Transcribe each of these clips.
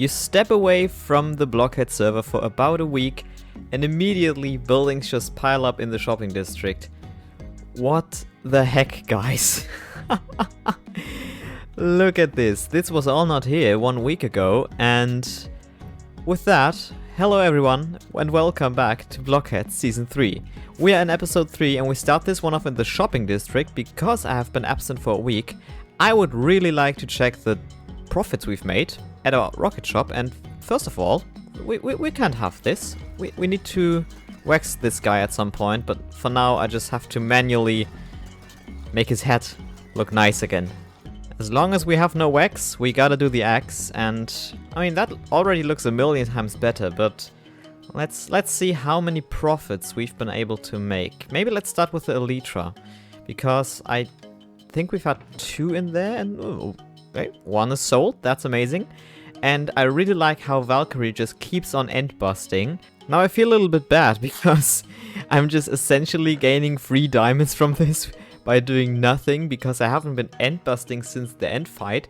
You step away from the Blockhead server for about a week and immediately buildings just pile up in the shopping district. What the heck, guys? Look at this. This was all not here 1 week ago, and with that, hello everyone and welcome back to Blockhead Season 3. We are in Episode 3 and we start this one off in the shopping district because I have been absent for a week. I would really like to check the profits we've made at our rocket shop, and first of all, we can't have this. We need to wax this guy at some point, but for now I just have to manually make his head look nice again. As long as we have no wax, we gotta do the axe, and I mean that already looks a million times better, but let's see how many profits we've been able to make. Maybe let's start with the Elytra, because I think we've had 2 in there, and okay, 1 is sold, that's amazing. And I really like how Valkyrie just keeps on end busting. Now I feel a little bit bad because I'm just essentially gaining 3 diamonds from this by doing nothing, because I haven't been end busting since the end fight.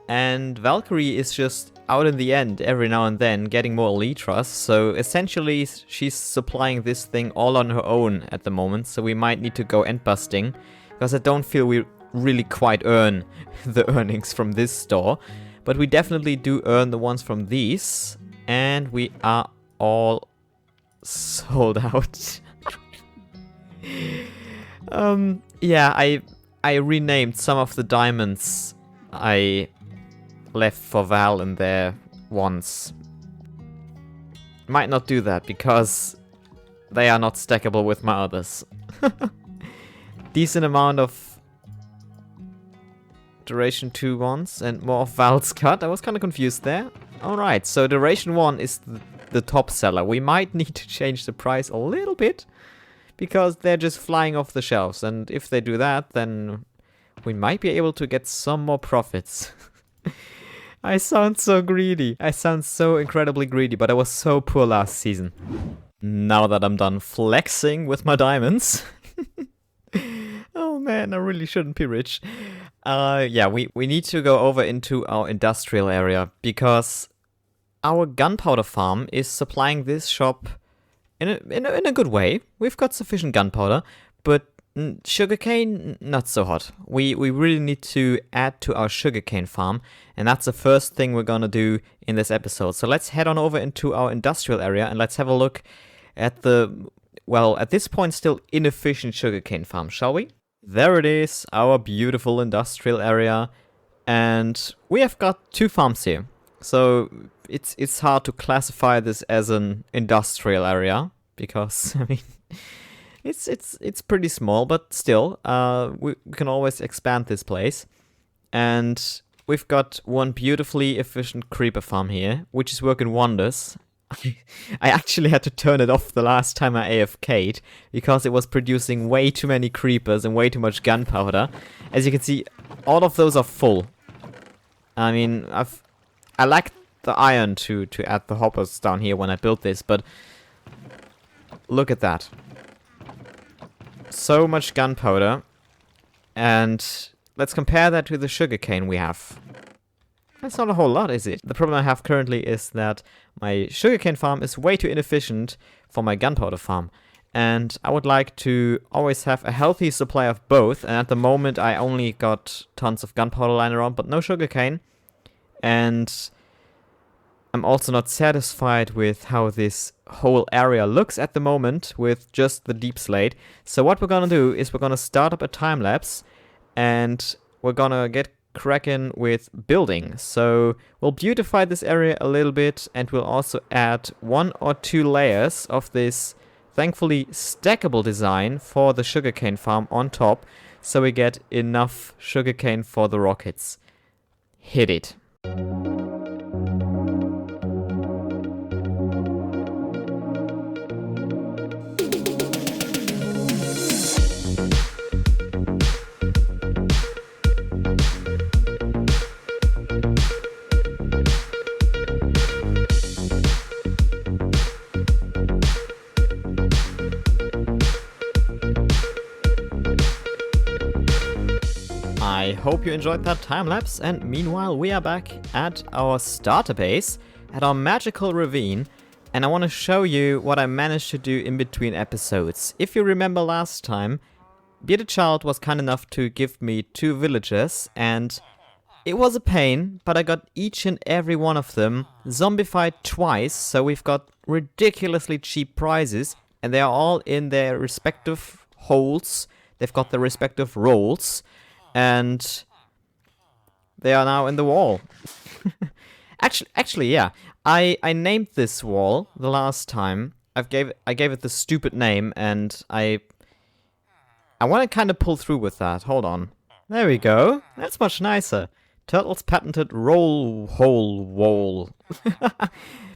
And Valkyrie is just out in the end every now and then getting more Elytras. So essentially she's supplying this thing all on her own at the moment. So we might need to go end busting, because I don't feel we really quite earn the earnings from this store. But we definitely do earn the ones from these, and we are all sold out. Yeah, I renamed some of the diamonds I left for Val in there once. Might not do that because they are not stackable with my others. Decent amount of Duration 2 ones and more of Val's cut. I was kind of confused there. Alright, so Duration 1 is the top seller. We might need to change the price a little bit, because they're just flying off the shelves, and if they do that, then we might be able to get some more profits. I sound so greedy. I sound so incredibly greedy, but I was so poor last season. Now that I'm done flexing with my diamonds. Oh man, I really shouldn't be rich. Yeah, we need to go over into our industrial area, because our gunpowder farm is supplying this shop in a good way. We've got sufficient gunpowder, but sugarcane, not so hot. We really need to add to our sugarcane farm, and that's the first thing we're gonna do in this episode. So let's head on over into our industrial area and let's have a look at the, well, at this point still inefficient sugarcane farm, shall we? There it is, our beautiful industrial area, and we have got 2 farms here. So it's hard to classify this as an industrial area, because I mean it's pretty small, but still we can always expand this place. And we've got one beautifully efficient creeper farm here, which is working wonders. I actually had to turn it off the last time I AFK'd, because it was producing way too many creepers and way too much gunpowder. As you can see, all of those are full. I mean, I lacked the iron to add the hoppers down here when I built this, but look at that. So much gunpowder, and let's compare that to the sugarcane we have. That's not a whole lot, is it? The problem I have currently is that my sugarcane farm is way too inefficient for my gunpowder farm. And I would like to always have a healthy supply of both. And at the moment I only got tons of gunpowder lying around, but no sugarcane. And I'm also not satisfied with how this whole area looks at the moment with just the deep slate. So what we're gonna do is we're gonna start up a time lapse, and we're gonna get cracking with building. So we'll beautify this area a little bit, and we'll also add 1 or 2 layers of this thankfully stackable design for the sugarcane farm on top, so we get enough sugarcane for the rockets. Hit it. I hope you enjoyed that time lapse, and meanwhile we are back at our starter base, at our magical ravine, and I want to show you what I managed to do in between episodes. If you remember last time, Bearded Child was kind enough to give me 2 villagers, and it was a pain, but I got each and every one of them zombified twice, so we've got ridiculously cheap prizes, and they are all in their respective holes. They've got their respective roles, and they are now in the wall. Actually, yeah. I named this wall the last time. I gave it the stupid name, and I want to kind of pull through with that. Hold on. There we go. That's much nicer. Toertl's patented roll hole wall.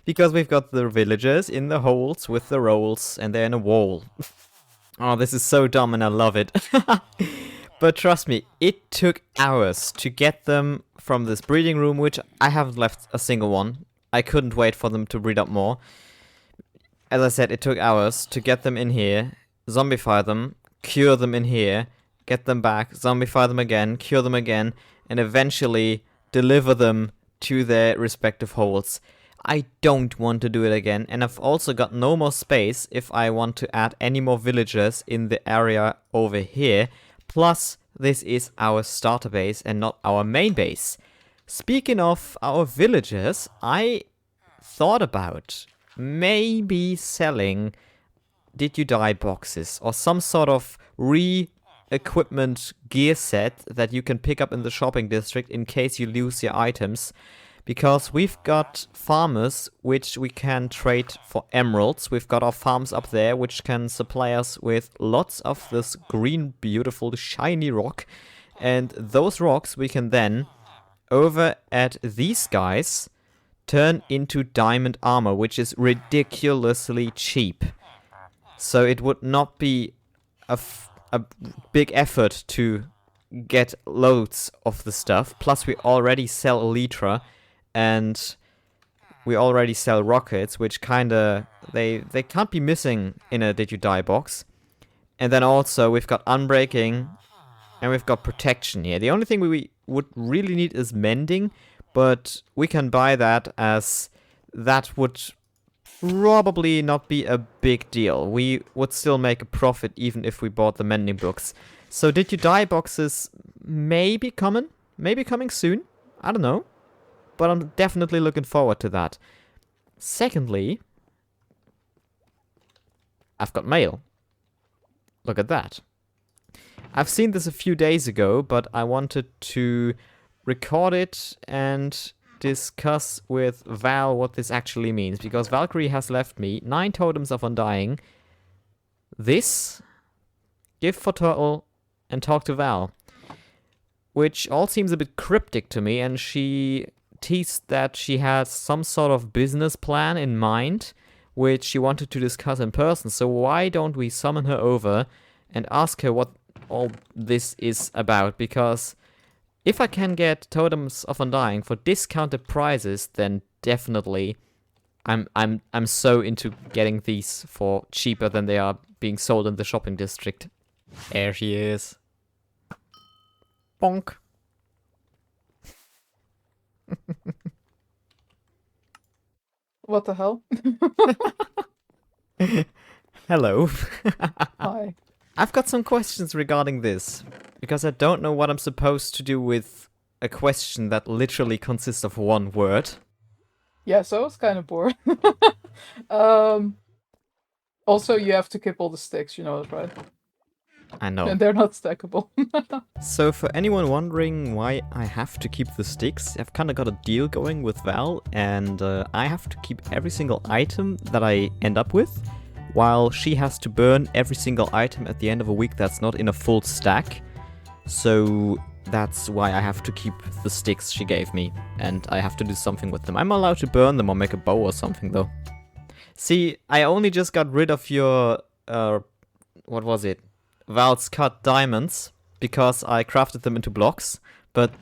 Because we've got the villagers in the holes with the rolls, and they're in a wall. Oh, this is so dumb and I love it. But trust me, it took hours to get them from this breeding room, which I haven't left a single one. I couldn't wait for them to breed up more. As I said, it took hours to get them in here, zombify them, cure them in here, get them back, zombify them again, cure them again, and eventually deliver them to their respective holes. I don't want to do it again, and I've also got no more space if I want to add any more villagers in the area over here. Plus, this is our starter base and not our main base. Speaking of our villagers, I thought about maybe selling Did You Die boxes or some sort of equipment gear set that you can pick up in the shopping district in case you lose your items. Because we've got farmers which we can trade for emeralds. We've got our farms up there which can supply us with lots of this green, beautiful, shiny rock. And those rocks we can then, over at these guys, turn into diamond armor, which is ridiculously cheap. So it would not be a big effort to get loads of the stuff. Plus we already sell elytra. And we already sell rockets, which kinda, they can't be missing in a Did You Die box. And then also, we've got unbreaking, and we've got protection here. The only thing we would really need is mending, but we can buy that, as that would probably not be a big deal. We would still make a profit even if we bought the mending books. So Did You Die boxes may be coming soon. I don't know. But I'm definitely looking forward to that. Secondly, I've got mail. Look at that. I've seen this a few days ago, but I wanted to record it and discuss with Val what this actually means. Because Valkyrie has left me 9 totems of Undying. This, gift for Toertl, and talk to Val. Which all seems a bit cryptic to me, and she teased that she had some sort of business plan in mind, which she wanted to discuss in person. So why don't we summon her over and ask her what all this is about? Because if I can get totems of Undying for discounted prices, then definitely I'm so into getting these for cheaper than they are being sold in the shopping district. There she is. Bonk. What the hell? Hello. Hi. I've got some questions regarding this, because I don't know what I'm supposed to do with a question that literally consists of one word. Yeah, so I was kind of bored. Also, you have to keep all the sticks, you know that, right? I know. And they're not stackable. So for anyone wondering why I have to keep the sticks, I've kind of got a deal going with Val, and I have to keep every single item that I end up with, while she has to burn every single item at the end of a week that's not in a full stack. So that's why I have to keep the sticks she gave me, and I have to do something with them. I'm allowed to burn them or make a bow or something, though. See, I only just got rid of your, what was it? Val's cut diamonds, because I crafted them into blocks, but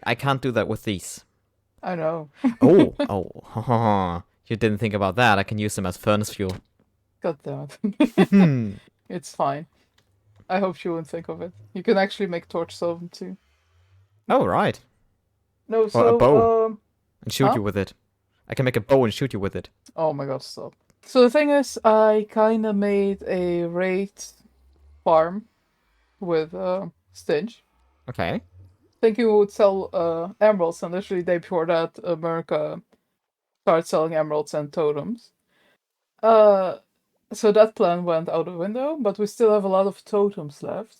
I can't do that with these. I know. Oh, you didn't think about that. I can use them as furnace fuel. God damn it. It's fine. I hope she won't think of it. You can actually make torch solvent too. Oh, right. No, Or so, a bow. And shoot huh? you with it. I can make a bow and shoot you with it. Oh my god, stop. So the thing is, I kind of made a raid farm with Stinch, Okay. thinking we would sell emeralds, and literally the day before that, America started selling emeralds and totems. So that plan went out the window, but we still have a lot of totems left.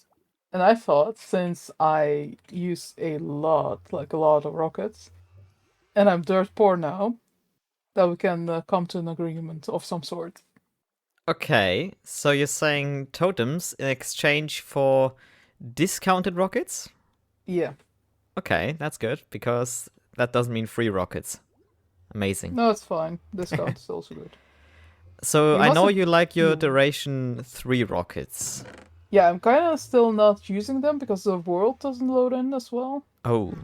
And I thought, since I use a lot of rockets, and I'm dirt poor now, that we can come to an agreement of some sort. Okay, so you're saying totems in exchange for discounted rockets? Yeah. Okay, that's good, because that doesn't mean free rockets. Amazing. No, it's fine. Discount is also good. So You I must know have- you like your you- duration 3 rockets. Yeah, I'm kind of still not using them because the world doesn't load in as well, Oh,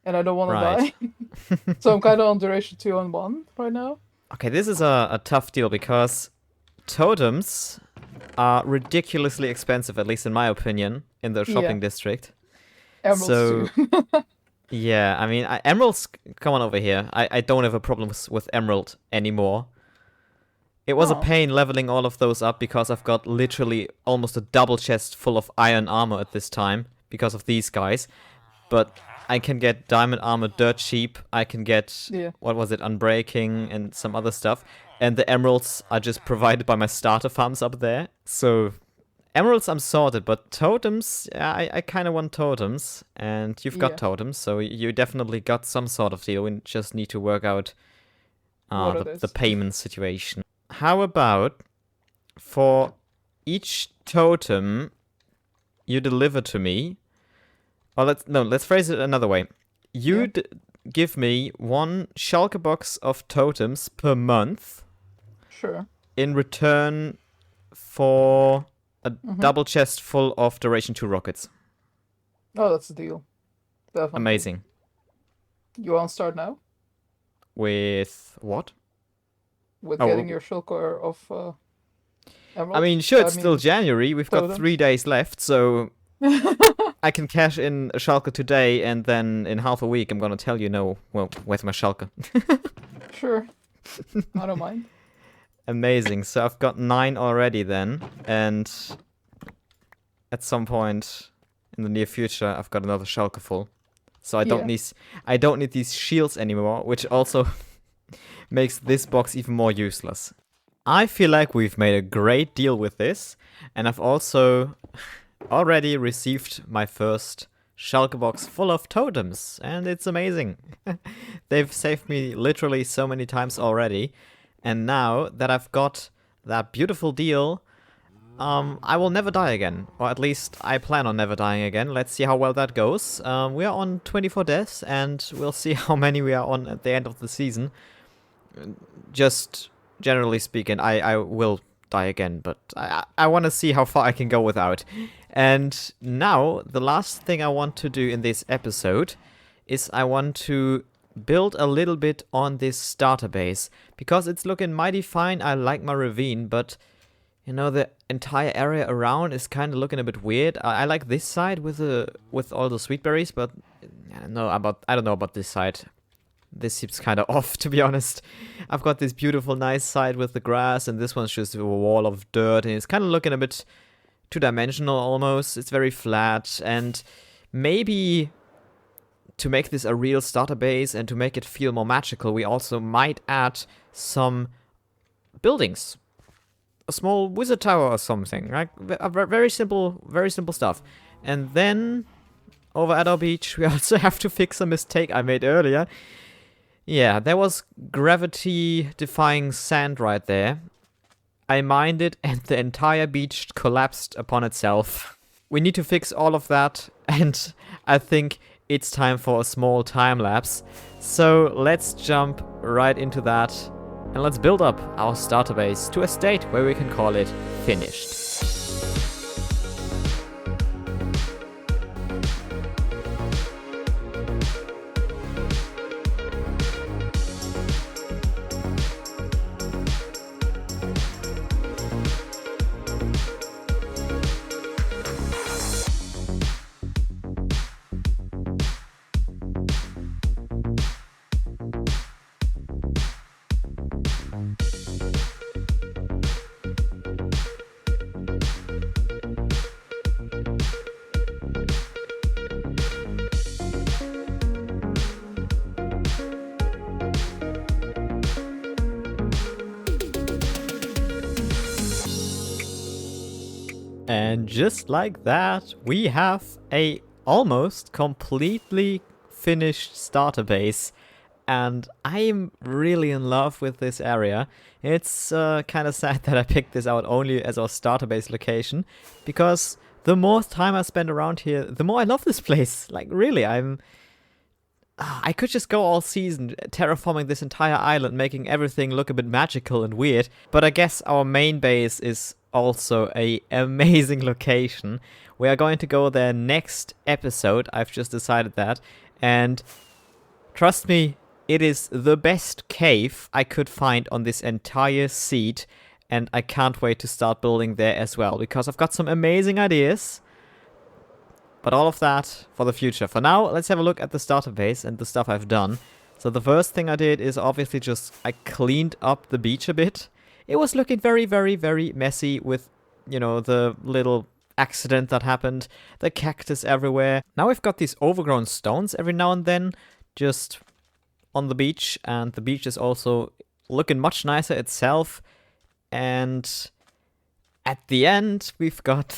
and I don't want right. to die. So I'm kind of on duration 2 and 1 right now. Okay, this is a tough deal because totems are ridiculously expensive, at least in my opinion, in the shopping district. Emeralds So- too. Yeah, I mean, emeralds, come on over here. I don't have a problem with emerald anymore. It was a Oh. pain leveling all of those up because I've got literally almost a double chest full of iron armor at this time because of these guys. But I can get diamond armor dirt cheap. I can get, Yeah. what was it, unbreaking and some other stuff. And the emeralds are just provided by my starter farms up there. So emeralds I'm sorted, but totems, I kind of want totems. And you've got Yeah. totems, so you definitely got some sort of deal. We just need to work out What it the is. payment situation. How about for each totem you deliver to me? Or let's phrase it another way. You Yeah. give me 1 shulker box of totems per month Sure. in return for a Mhm. double chest full of duration 2 rockets. Oh, that's the deal. Definitely. Amazing. You want to start now With what? with Oh, getting your shulker of emeralds? I mean, sure, it's still January. We've got totems. 3 days left, so I can cash in a shulker today, and then in half a week I'm gonna tell you, no, well, where's my shulker? Sure. I don't mind. Amazing. So I've got 9 already then, and at some point in the near future I've got another shulker full. So I don't need these shields anymore, which also makes this box even more useless. I feel like we've made a great deal with this, and I've also already received my first shulker box full of totems, and it's amazing. They've saved me literally so many times already, and now that I've got that beautiful deal, I will never die again, or at least I plan on never dying again. Let's see how well that goes. We are on 24 deaths, and we'll see how many we are on at the end of the season. Just generally speaking, I will die again, but I want to see how far I can go without. And now, the last thing I want to do in this episode is I want to build a little bit on this starter base, because it's looking mighty fine. I like my ravine, but you know, the entire area around is kind of looking a bit weird. I like this side with all the sweet berries, but I don't know about this side. This seems kind of off, to be honest. I've got this beautiful, nice side with the grass, and this one's just a wall of dirt, and it's kind of looking a bit two-dimensional almost. It's very flat, and maybe to make this a real starter base and to make it feel more magical, we also might add some buildings. A small wizard tower or something, right? Very simple stuff. And then, over at our beach, we also have to fix a mistake I made earlier. Yeah, there was gravity-defying sand right there. I mined it, and the entire beach collapsed upon itself. We need to fix all of that, and I think it's time for a small time lapse. So let's jump right into that, and let's build up our starter base to a state where we can call it finished. And just like that, we have a almost completely finished starter base. And I'm really in love with this area. It's kind of sad that I picked this out only as our starter base location, because the more time I spend around here, the more I love this place. Like, really, I could just go all season terraforming this entire island, making everything look a bit magical and weird. But I guess our main base is also a amazing location. We are going to go there next episode. I've just decided that. And trust me, it is the best cave I could find on this entire seed. And I can't wait to start building there as well, because I've got some amazing ideas. But all of that for the future. For now, let's have a look at the starter base and the stuff I've done. So the first thing I did is obviously just I cleaned up the beach a bit. It was looking very, very, very messy with, you know, the little accident that happened, the cactus everywhere. Now we've got these overgrown stones every now and then just on the beach, and the beach is also looking much nicer itself. And at the end, we've got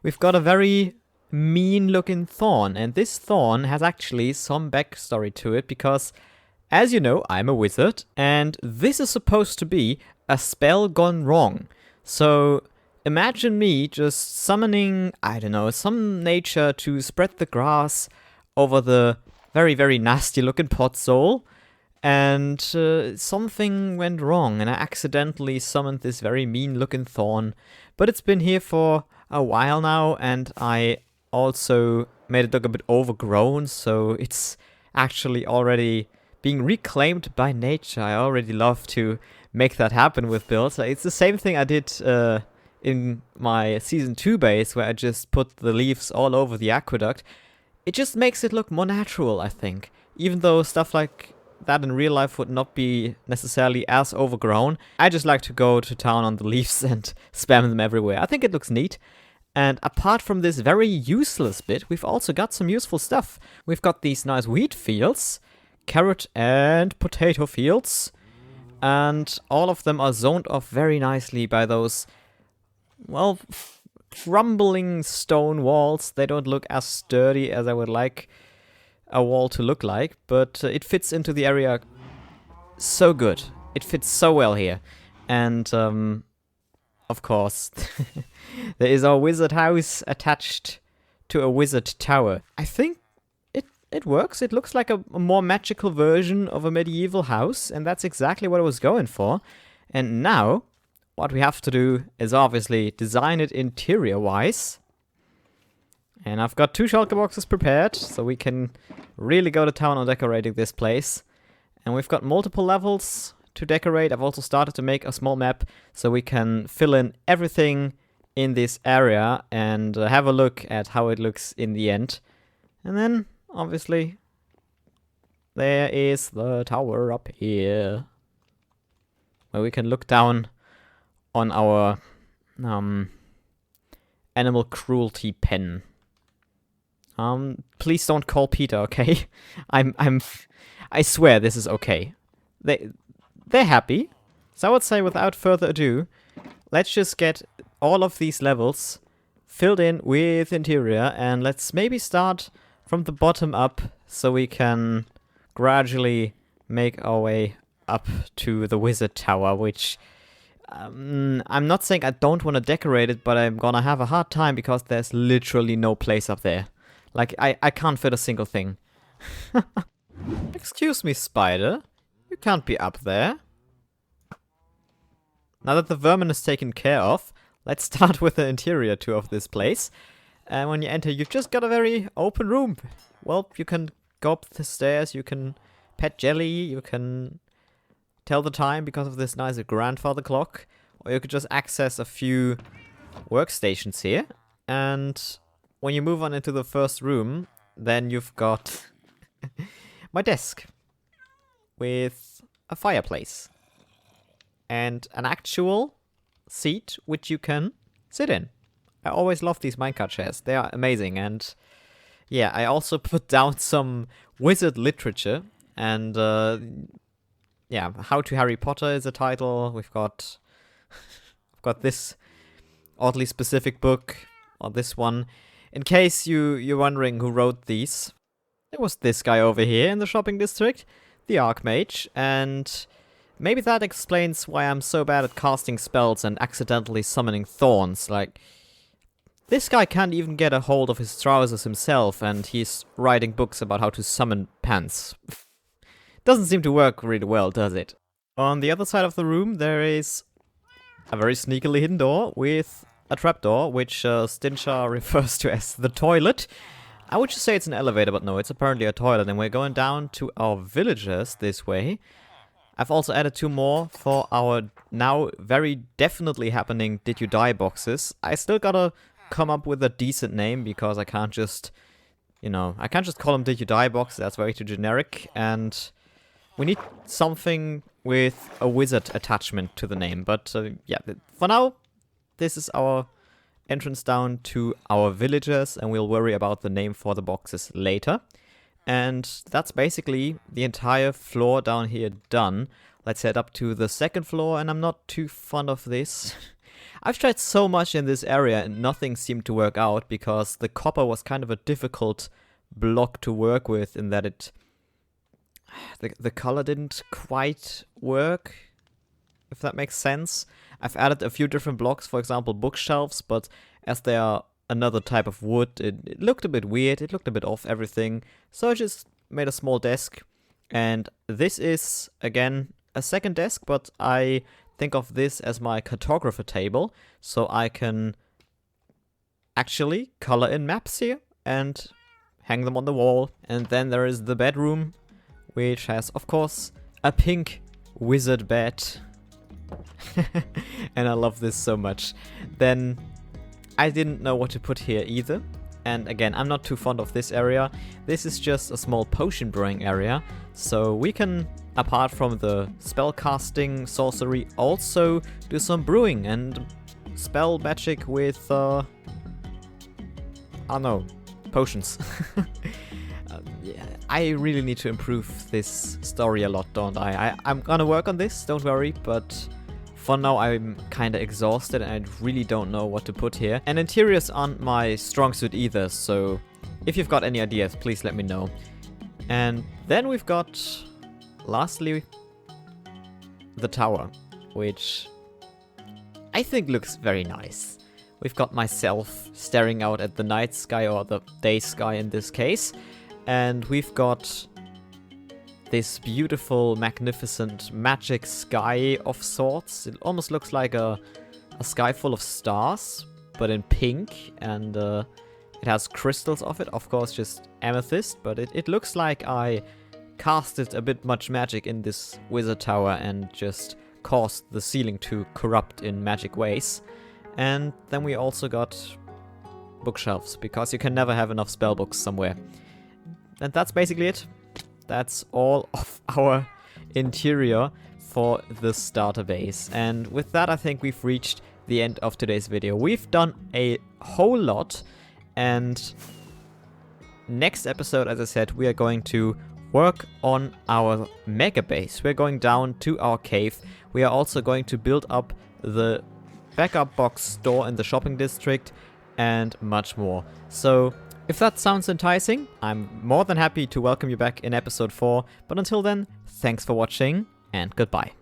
we've got a very mean-looking thorn, and this thorn has actually some backstory to it, because, as you know, I'm a wizard, and this is supposed to be a spell gone wrong. So imagine me just summoning, I don't know, some nature to spread the grass over the very, very nasty-looking pot soul, and something went wrong, and I accidentally summoned this very mean-looking thorn. But it's been here for a while now, and I also made it look a bit overgrown, so it's actually already being reclaimed by nature. I already love to make that happen with builds. It's the same thing I did in my Season 2 base, where I just put the leaves all over the aqueduct. It just makes it look more natural, I think. Even though stuff like that in real life would not be necessarily as overgrown, I just like to go to town on the leaves and spam them everywhere. I think it looks neat. And apart from this very useless bit, we've also got some useful stuff. We've got these nice wheat fields, carrot and potato fields, and all of them are zoned off very nicely by those, well, crumbling stone walls. They don't look as sturdy as I would like a wall to look like, but it fits into the area so good. It fits so well here. And, of course, there is our wizard house attached to a wizard tower. I think it works. It looks like a more magical version of a medieval house, and that's exactly what I was going for. And now, what we have to do is obviously design it interior-wise. And I've got 2 shulker boxes prepared, so we can really go to town on decorating this place. And we've got multiple levels to decorate. I've also started to make a small map, so we can fill in everything in this area and have a look at how it looks in the end. And then, obviously, there is the tower up here, where we can look down on our animal cruelty pen. Please don't call Peter, okay? I swear this is okay. They're happy. So I would say, without further ado, let's just get all of these levels filled in with interior, and let's maybe start from the bottom up so we can gradually make our way up to the wizard tower, which I'm not saying I don't want to decorate it, but I'm gonna have a hard time because there's literally no place up there. Like, I can't fit a single thing. Excuse me, spider. You can't be up there. Now that the vermin is taken care of, let's start with the interior tour of this place. And when you enter, you've just got a very open room. Well, you can go up the stairs, you can pet Jelly, you can tell the time because of this nice grandfather clock, or you could just access a few workstations here. And when you move on into the first room, then you've got my desk with a fireplace and an actual seat which you can sit in. I always love these minecart chairs. They are amazing. And yeah, I also put down some wizard literature, and yeah, How to Harry Potter is a title. We've got I've got this oddly specific book, or this one. In case you're wondering who wrote these, it was this guy over here in the shopping district, the Archmage, and maybe that explains why I'm so bad at casting spells and accidentally summoning thorns. Like, this guy can't even get a hold of his trousers himself, and he's writing books about how to summon pants. Doesn't seem to work really well, does it? On the other side of the room, there is a very sneakily hidden door with a trapdoor, which Stinchar refers to as the toilet. I would just say it's an elevator, but no, it's apparently a toilet, and we're going down to our villagers this way. I've also added 2 more for our now very definitely happening Did You Die boxes. I still gotta come up with a decent name, because I can't just, I can't just call them Did You Die box, that's very too generic, and we need something with a wizard attachment to the name. But yeah, for now, this is our entrance down to our villagers, and we'll worry about the name for the boxes later. And that's basically the entire floor down here done. Let's head up to the second floor, and I'm not too fond of this. I've tried so much in this area and nothing seemed to work out, because the copper was kind of a difficult block to work with in that the color didn't quite work, if that makes sense. I've added a few different blocks, for example bookshelves, but as they are another type of wood, it looked a bit weird, it looked a bit off everything, so I just made a small desk. And this is, again, a second desk, but I think of this as my cartographer table, so I can actually color in maps here and hang them on the wall. And then there is the bedroom, which has, of course, a pink wizard bed. And I love this so much. Then I didn't know what to put here either. And again, I'm not too fond of this area. This is just a small potion brewing area. So we can, apart from the spell casting sorcery, also do some brewing and spell magic with, oh no, potions. Yeah, I really need to improve this story a lot, don't I? I'm gonna work on this, don't worry, but for now I'm kinda exhausted and I really don't know what to put here. And interiors aren't my strong suit either, so if you've got any ideas, please let me know. And then we've got, lastly, the tower, which I think looks very nice. We've got myself staring out at the night sky, or the day sky in this case. And we've got this beautiful, magnificent magic sky of sorts. It almost looks like a sky full of stars, but in pink, and it has crystals of it, of course just amethyst, but it looks like I casted a bit much magic in this wizard tower and just caused the ceiling to corrupt in magic ways. And then we also got bookshelves, because you can never have enough spellbooks somewhere. And that's basically it. That's all of our interior for the starter base. And with that, I think we've reached the end of today's video. We've done a whole lot, and next episode, as I said, we are going to work on our mega base. We're going down to our cave. We are also going to build up the backup box store in the shopping district and much more. So if that sounds enticing, I'm more than happy to welcome you back in episode 4. But until then, thanks for watching and goodbye.